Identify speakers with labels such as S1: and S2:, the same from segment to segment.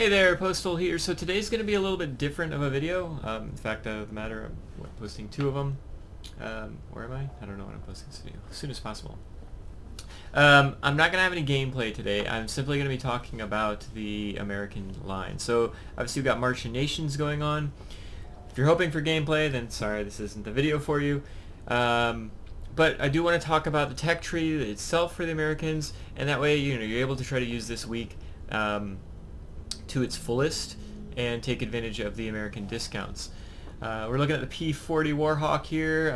S1: Hey there, Postal here. So today's going to be a little bit different of a video. In fact, the matter of posting two of them. Where am I? I don't know when I'm posting this video. As soon as possible. I'm not going to have any gameplay today. I'm simply going to be talking about the American line. So obviously we've got Martian Nations going on. If you're hoping for gameplay, then sorry, this isn't the video for you. But I do want to talk about the tech tree itself for the Americans, and that way you're able to try to use this week to its fullest and take advantage of the American discounts. We're looking at the P-40 Warhawk here,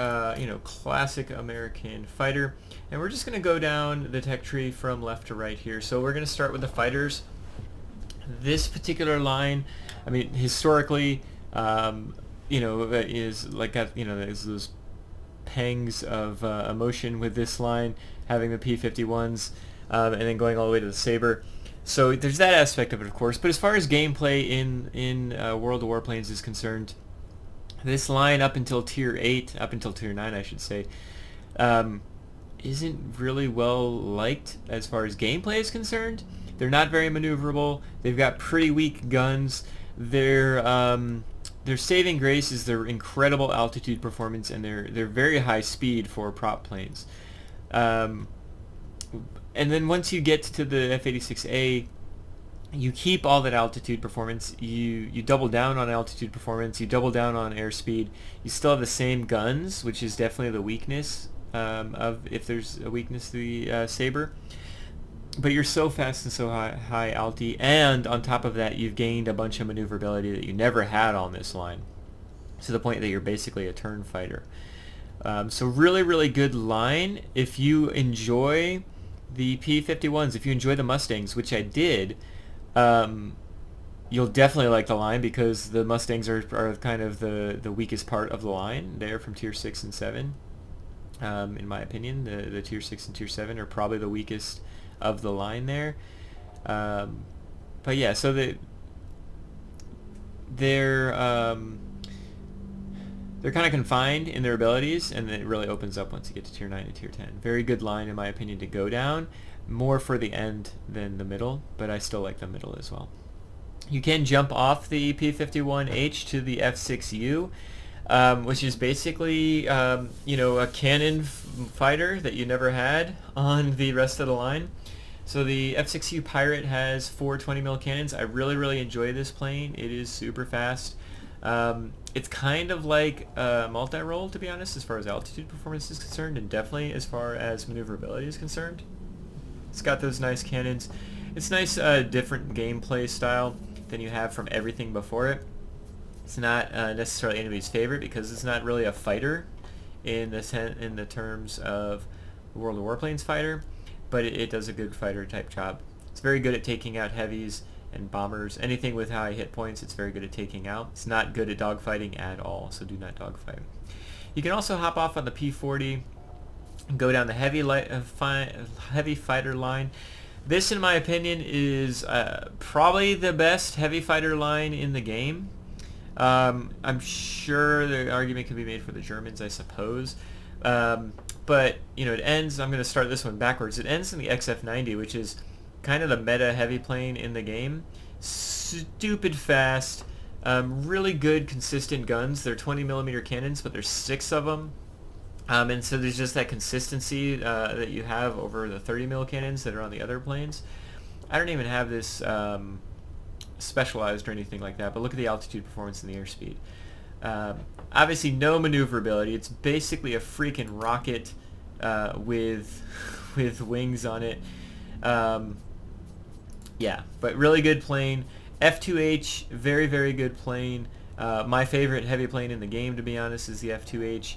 S1: classic American fighter, and we're just going to go down the tech tree from left to right here. So we're going to start with the fighters. This particular line, I mean, historically, is like there's those pangs of emotion with this line, having the P-51s, and then going all the way to the Sabre. So there's that aspect of it, of course. But as far as gameplay in World of Warplanes is concerned, this line up until Tier 8, up until Tier 9, I should say, isn't really well liked as far as gameplay is concerned. They're not very maneuverable. They've got pretty weak guns. Their saving grace is their incredible altitude performance and their very high speed for prop planes. And then once you get to the F-86A, you keep all that altitude performance. You double down on altitude performance. You double down on airspeed. You still have the same guns, which is definitely the weakness of if there's a weakness to the Sabre. But you're so fast and so high alti, and on top of that, you've gained a bunch of maneuverability that you never had on this line, to the point that you're basically a turn fighter. So really, really good line. If you enjoy the P-51s, if you enjoy the Mustangs, which I did, you'll definitely like the line, because the Mustangs are kind of the weakest part of the line. They're from Tier 6 and 7. In my opinion, the Tier 6 and Tier 7 are probably the weakest of the line there. But yeah, so they're kind of confined in their abilities, and then it really opens up once you get to Tier 9 and Tier 10. Very good line, in my opinion, to go down. More for the end than the middle, but I still like the middle as well. You can jump off the P-51H to the F-6U, which is basically, a cannon fighter that you never had on the rest of the line. So the F-6U Pirate has 4 20mm cannons. I really, really enjoy this plane. It is super fast. It's kind of like a multi-role, to be honest, as far as altitude performance is concerned, and definitely as far as maneuverability is concerned. It's got those nice cannons. It's nice, different gameplay style than you have from everything before it. It's not necessarily anybody's favorite, because it's not really a fighter in the terms of the World of Warplanes fighter, but it does a good fighter type job. It's very good at taking out heavies and bombers. Anything with high hit points, it's very good at taking out. It's not good at dogfighting at all, so do not dogfight. You can also hop off on the P-40 and go down the heavy fighter line. This, in my opinion, is probably the best heavy fighter line in the game. I'm sure the argument can be made for the Germans, I suppose. But, it ends, I'm going to start this one backwards. It ends in the XF-90, which is kind of the meta heavy plane in the game. Stupid fast, really good consistent guns. They're 20mm cannons, but there's 6 of them. And so there's just that consistency that you have over the 30mm cannons that are on the other planes. I don't even have this specialized or anything like that, but look at the altitude performance and the airspeed. Obviously no maneuverability. It's basically a freaking rocket with wings on it. Yeah, but really good plane. F-2H, very, very good plane. My favorite heavy plane in the game, to be honest, is the F-2H.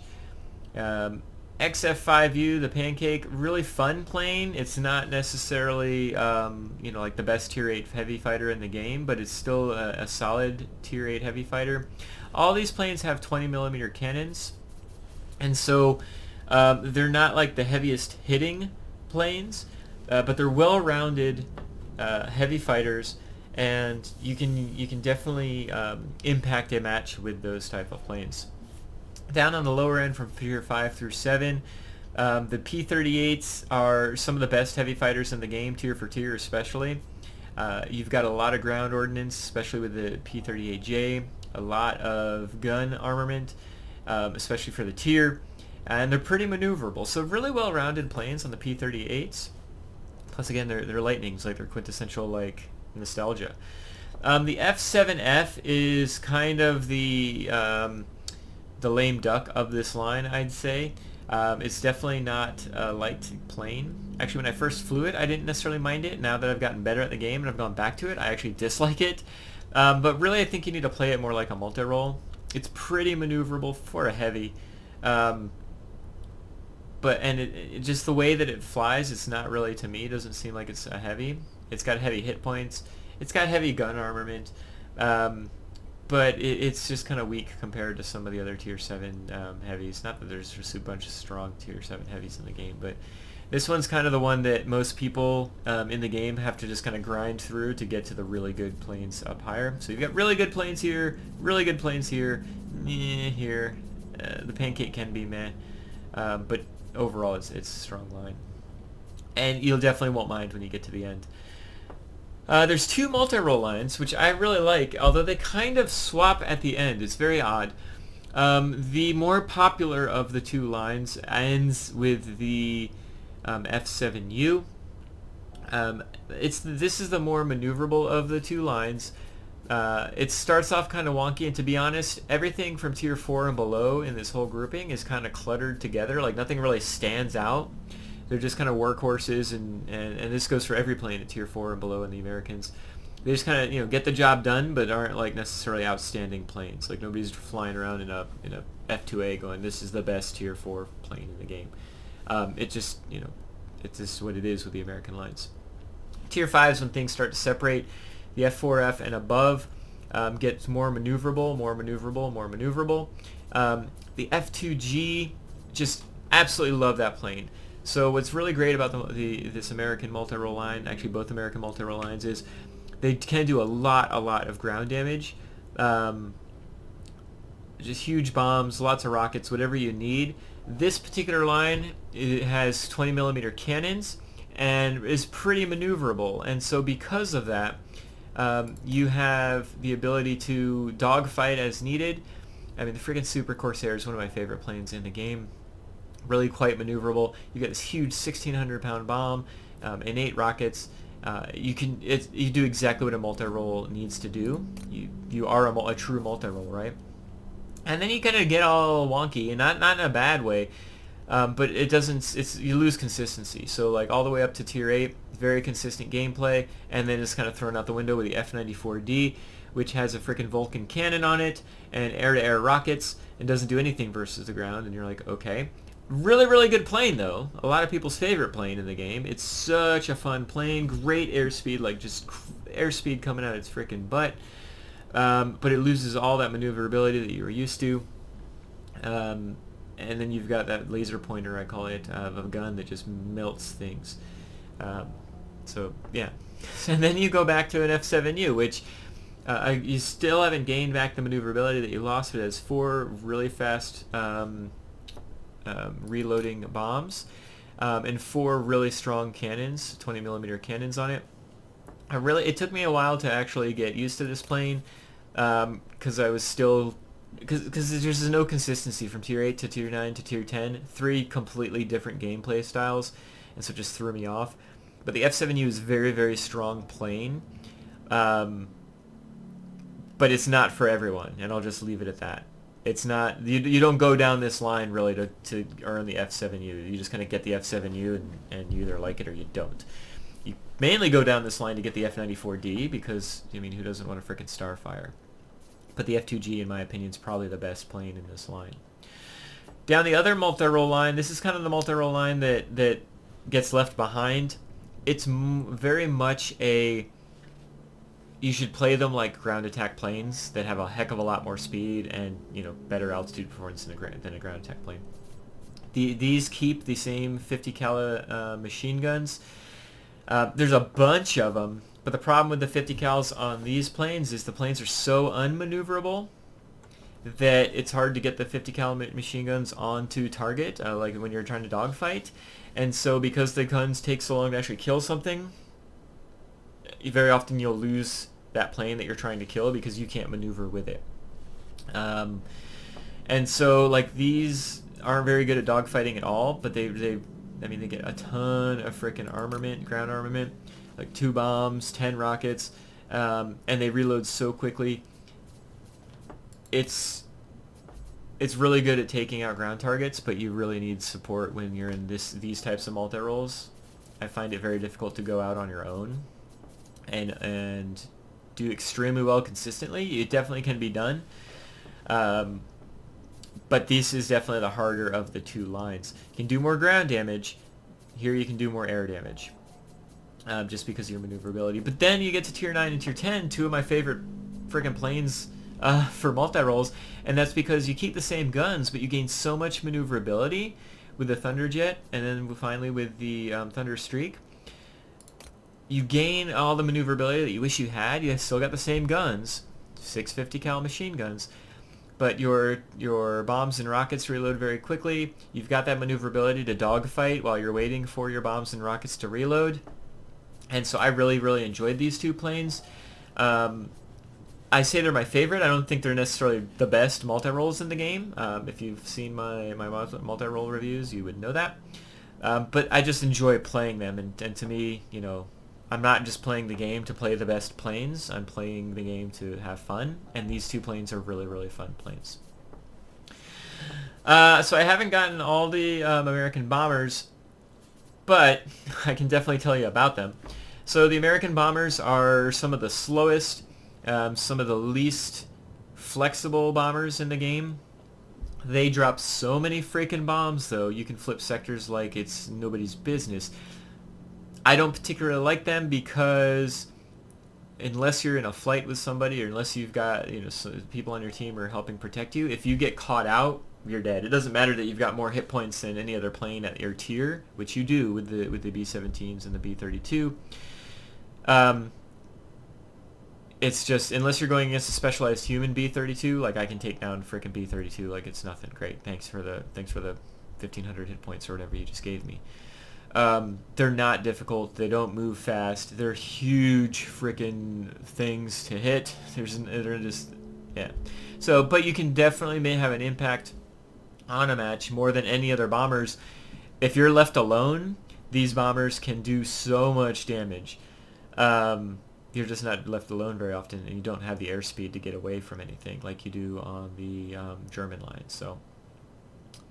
S1: XF-5U, the Pancake, really fun plane. It's not necessarily, like the best Tier 8 heavy fighter in the game, but it's still a solid Tier 8 heavy fighter. All these planes have 20mm cannons, and so they're not like the heaviest hitting planes, but they're well-rounded heavy fighters, and you can definitely impact a match with those type of planes. Down on the lower end from Tier 5 through 7, The P-38s are some of the best heavy fighters in the game, tier for tier especially. You've got a lot of ground ordnance, especially with the P-38J, a lot of gun armament, especially for the tier, and they're pretty maneuverable. So really well-rounded planes on the P-38s. Plus, again, they're lightnings, like they're quintessential like nostalgia. The F-7F is kind of the lame duck of this line, I'd say. It's definitely not a light plane. Actually, when I first flew it, I didn't necessarily mind it. Now that I've gotten better at the game and I've gone back to it, I actually dislike it. But really, I think you need to play it more like a multi-role. It's pretty maneuverable for a heavy. And it just the way that it flies, it's not really, to me, doesn't seem like it's a heavy. It's got heavy hit points. It's got heavy gun armament. But it's just kind of weak compared to some of the other Tier 7 heavies. Not that there's just a bunch of strong Tier 7 heavies in the game, but this one's kind of the one that most people in the game have to just kind of grind through to get to the really good planes up higher. So you've got really good planes here, really good planes here, here. The pancake can be meh, but overall it's a strong line. And you'll definitely won't mind when you get to the end. There's two multi-role lines, which I really like, although they kind of swap at the end. It's very odd. The more popular of the two lines ends with the F7U. This is the more maneuverable of the two lines. It starts off kind of wonky, and to be honest, everything from Tier 4 and below in this whole grouping is kind of cluttered together. Like, nothing really stands out. They're just kind of workhorses, and this goes for every plane at Tier 4 and below in the Americans. They just kind of, get the job done, but aren't like necessarily outstanding planes. Like, nobody's flying around in a F2A going, this is the best Tier 4 plane in the game. It just, it's just what it is with the American lines. Tier 5 is when things start to separate. The F4F and above gets more maneuverable, more maneuverable, more maneuverable. The F2G, just absolutely love that plane. So what's really great about this American multi-role line, actually both American multi-role lines, is they can do a lot of ground damage. Just huge bombs, lots of rockets, whatever you need. This particular line, it has 20 millimeter cannons and is pretty maneuverable. And so because of that, you have the ability to dogfight as needed. I mean, the freaking Super Corsair is one of my favorite planes in the game. Really quite maneuverable. You get this huge 1,600 pound bomb, and 8 rockets. You do exactly what a multi-role needs to do. You are a true multi-role, right? And then you kind of get all wonky, and not in a bad way, but it doesn't. You lose consistency. So like all the way up to Tier 8, very consistent gameplay, and then it's kind of thrown out the window with the F-94D, which has a freaking Vulcan cannon on it and air-to-air rockets, and doesn't do anything versus the ground. And you're like, okay. Really good plane, though. A lot of people's favorite plane in the game. It's such a fun plane. Great airspeed, like just airspeed coming out its freaking butt. But it loses all that maneuverability that you were used to. And then you've got that laser pointer, I call it, of a gun that just melts things. So, yeah. And then you go back to an F7U, which you still haven't gained back the maneuverability that you lost. It has 4 really fast reloading bombs and 4 really strong cannons, 20 millimeter cannons on it. It took me a while to actually get used to this plane because I was still because there's no consistency from Tier 8 to Tier 9 to Tier 10, 3 completely different gameplay styles, and so it just threw me off. But the F7U is very strong plane, but it's not for everyone, and I'll just leave it at that. It's not, you don't go down this line really to earn the F7U. You just kind of get the F7U and you either like it or you don't. You mainly go down this line to get the F-94D because, I mean, who doesn't want a frickin' Starfire? But the F2G, in my opinion, is probably the best plane in this line. Down the other multi-role line, this is kind of the multi-role line that gets left behind. It's very much you should play them like ground attack planes that have a heck of a lot more speed and better altitude performance than a ground attack plane. These keep the same 50 cal machine guns. There's a bunch of them, but the problem with the 50 cals on these planes is the planes are so unmaneuverable that it's hard to get the 50 cal machine guns onto target, like when you're trying to dogfight. And so because the guns take so long to actually kill something, very often you'll lose that plane that you're trying to kill because you can't maneuver with it. And so like these aren't very good at dogfighting at all, but they get a ton of freaking armament, ground armament, like 2 bombs, 10 rockets, and they reload so quickly. It's really good at taking out ground targets, but you really need support when you're in these types of multi-roles. I find it very difficult to go out on your own and do extremely well consistently. It definitely can be done. But this is definitely the harder of the 2 lines. You can do more ground damage. Here you can do more air damage. Just because of your maneuverability. But then you get to tier 9 and tier 10, 2 of my favorite freaking planes for multi-rolls, and that's because you keep the same guns, but you gain so much maneuverability with the Thunderjet, and then finally with the Thunder Streak. You gain all the maneuverability that you wish you had. You still got the same guns, 650 cal machine guns, but your bombs and rockets reload very quickly. You've got that maneuverability to dogfight while you're waiting for your bombs and rockets to reload. And so I really, really enjoyed these 2 planes. I say they're my favorite. I don't think they're necessarily the best multi-rolls in the game. If you've seen my multi-roll reviews, you would know that. But I just enjoy playing them. And to me, you know, I'm not just playing the game to play the best planes. I'm playing the game to have fun. And these 2 planes are really, really fun planes. So I haven't gotten all the American bombers, but I can definitely tell you about them. So the American bombers are some of the slowest, some of the least flexible bombers in the game. They drop so many freaking bombs, though. You can flip sectors like it's nobody's business. I don't particularly like them because unless you're in a fight with somebody, or unless you've got, you know, people on your team are helping protect you, if you get caught out, you're dead. It doesn't matter that you've got more hit points than any other plane at your tier, which you do with the B-17s and the B-32. It's just, unless you're going against a specialized human B-32, like I can take down frickin' B-32 like it's nothing. Great, thanks for the 1,500 hit points or whatever you just gave me. They're not difficult. They don't move fast. They're huge frickin' things to hit. They're just, yeah. So, but you can definitely have an impact on a match more than any other bombers. If you're left alone, these bombers can do so much damage. You're just not left alone very often, and you don't have the airspeed to get away from anything like you do on the German line. So,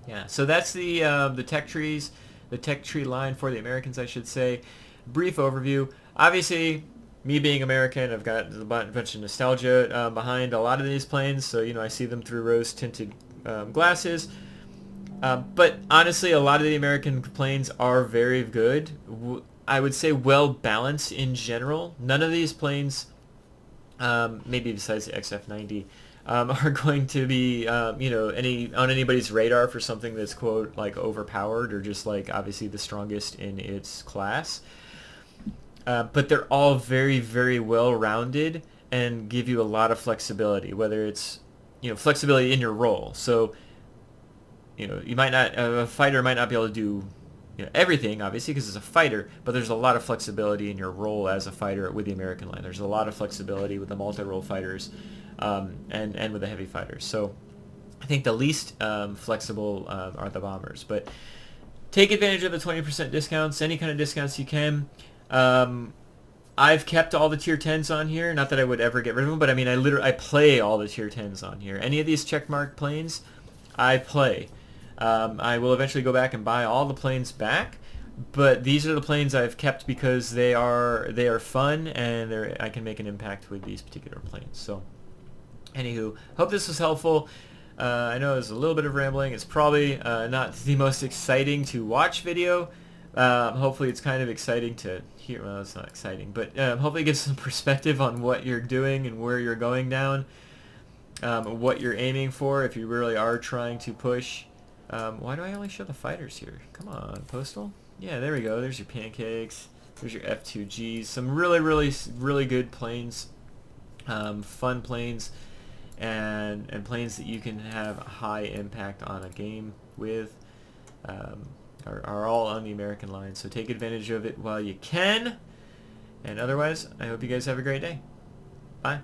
S1: yeah. So that's the tech trees, the tech tree line for the Americans, I should say. Brief overview. Obviously, me being American, I've got a bunch of nostalgia behind a lot of these planes. So, you know, I see them through rose-tinted glasses. But honestly, a lot of the American planes are very good. I would say well balanced in general. None of these planes, maybe besides the XF-90, are going to be, you know, on anybody's radar for something that's, quote, like overpowered or just like obviously the strongest in its class. But they're all very, very well rounded and give you a lot of flexibility, whether it's, you know, flexibility in your role. So, you know, a fighter might not be able to do, you know, everything, obviously, because it's a fighter, but there's a lot of flexibility in your role as a fighter with the American line. There's a lot of flexibility with the multi-role fighters and with the heavy fighters. So I think the least flexible are the bombers. But take advantage of the 20% discounts, any kind of discounts you can. I've kept all the tier 10s on here. Not that I would ever get rid of them, but I mean, I play all the tier 10s on here. Any of these checkmark planes, I play. I will eventually go back and buy all the planes back, but these are the planes I've kept because they are fun and I can make an impact with these particular planes. So, anywho, hope this was helpful. I know it was a little bit of rambling. It's probably not the most exciting to watch video. Hopefully it's kind of exciting to hear. Well, it's not exciting, but hopefully it gives some perspective on what you're doing and where you're going down, what you're aiming for if you really are trying to push. Why do I only show the fighters here? Come on, Postal. Yeah, there we go. There's your pancakes. There's your F2Gs. Some really, really, really good planes. Fun planes. And planes that you can have a high impact on a game with. Are all on the American line. So take advantage of it while you can. And otherwise, I hope you guys have a great day. Bye.